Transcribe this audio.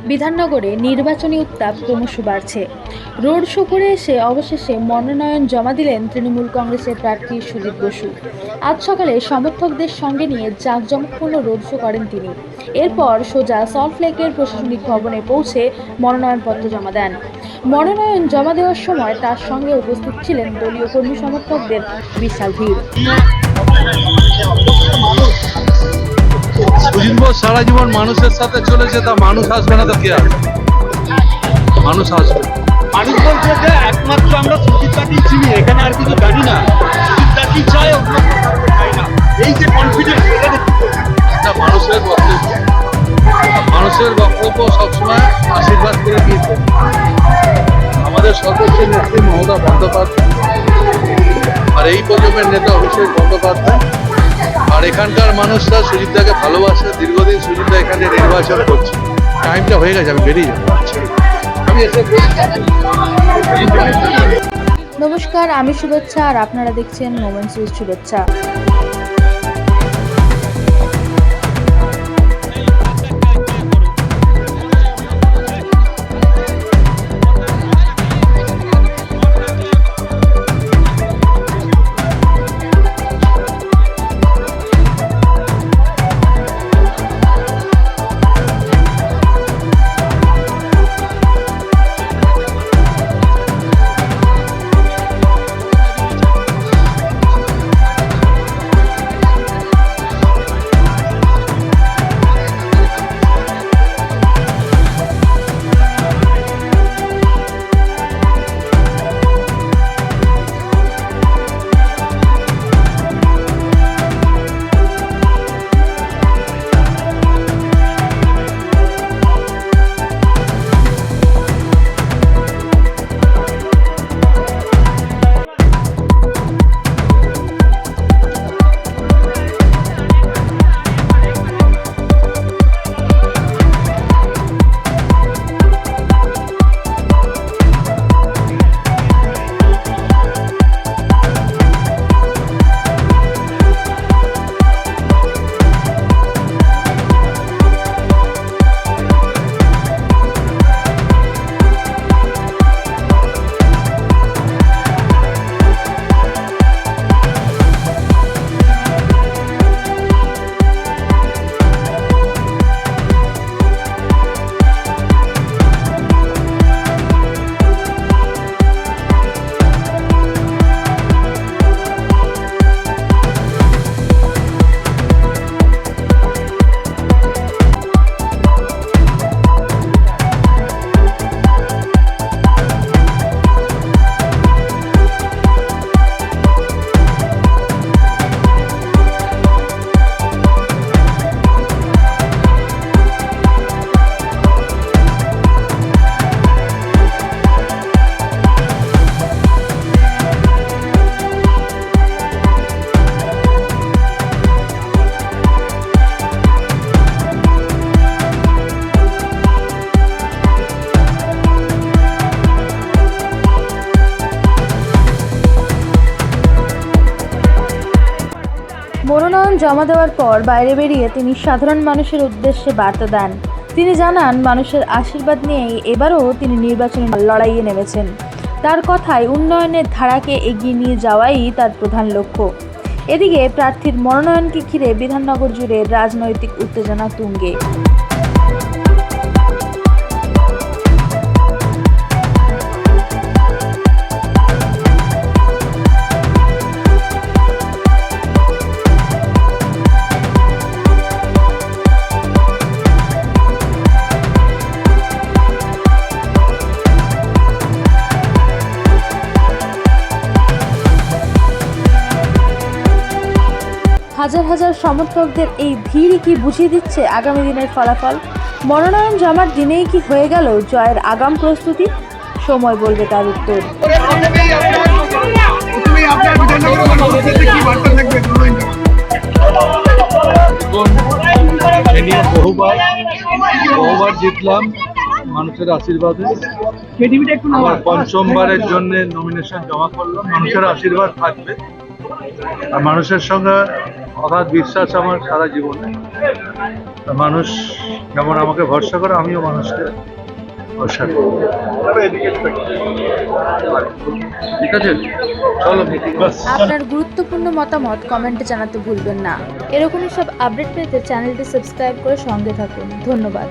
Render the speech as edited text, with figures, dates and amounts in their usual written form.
বিধাননগরে নির্বাচনী উত্তাপ ক্রমশ বাড়ছে। রোড শো করে এসে অবশেষে মনোনয়ন জমা দিলেন তৃণমূল কংগ্রেসের প্রার্থী সুজিত বসু। আজ সকালে সমর্থকদের সঙ্গে নিয়ে জাঁকজমকপূর্ণ রোড শো করেন তিনি। এরপর সোজা সল্টলেকের প্রশাসনিক ভবনে পৌঁছে মনোনয়নপত্র জমা দেন। মনোনয়ন জমা দেওয়ার সময় তার সঙ্গে উপস্থিত ছিলেন দলীয় কর্মী সমর্থকদের বিশাল ভিড়। সুজিত বোস সারা জীবন মানুষের সাথে চলেছে, তা মানুষ আসবে না তো কে আসবে? মানুষ আসবে। মানুষ বলছে যে একমাত্র আমরা সুজিত দাকে চিনি, এখানে আর কিছু জানি না। সুজিত দাকে চাই, চাই না। এই যে কনফিডেন্স, এটা মানুষের বক্তব্য সবসময় আশীর্বাদ করে দিয়েছে আমাদের সর্বোচ্চ নেত্রী মমতা বন্দ্যোপাধ্যায় আর এই প্রজন্মের নেতা অভিষেক বন্দ্যোপাধ্যায়। আর এখানকার মানুষরা সুজিতদাকে ভালোবাসে, দীর্ঘদিন সুজিতদা এখানে নির্বাচন করছে। টাইমটা হয়ে গেছে, আমি বেরিয়ে যাবো। নমস্কার, আমি শুভেচ্ছা আর আপনারা দেখছেন মোমেন্টস উইথ শুভেচ্ছা। মনোনয়ন জমা দেওয়ার পর বাইরে বেরিয়ে তিনি সাধারণ মানুষের উদ্দেশ্যে বার্তা দেন। তিনি জানান, মানুষের আশীর্বাদ নিয়েই এবারও তিনি নির্বাচনী লড়াইয়ে নেমেছেন। তার কথায় উন্নয়নের ধারাকে এগিয়ে নিয়ে যাওয়াই তার প্রধান লক্ষ্য। এদিকে প্রার্থীর মনোনয়নকে ঘিরে বিধাননগর জুড়ে রাজনৈতিক উত্তেজনা তুঙ্গে। হাজার হাজার সমর্থকদের এই ভিড়ই কি বুঝিয়ে দিচ্ছে আগামী দিনের ফলাফল? মনোনয়ন জমার দিনেই কি হয়ে গেল জয়ের আগাম প্রস্তুতি? সময় বলবে তার উত্তর। বহুবার জিতলাম মানুষের আশীর্বাদে। আমার পঞ্চমবারের জন্য নমিনেশন জমা করলাম, মানুষের আশীর্বাদ থাকবে। আর মানুষের সঙ্গে অগাধ বিশ্বাস আমার সারা জীবনে। আর মানুষ যেমন আমাকে ভরসা করে, আমিও মানুষকে ভরসা করি। ঠিক আছে, চলো বাস। আপনার গুরুত্বপূর্ণ মতামত কমেন্টে জানাতে ভুলবেন না। এরকমই সব আপডেট পেতে চ্যানেলটি সাবস্ক্রাইব করে সঙ্গে থাকুন। ধন্যবাদ।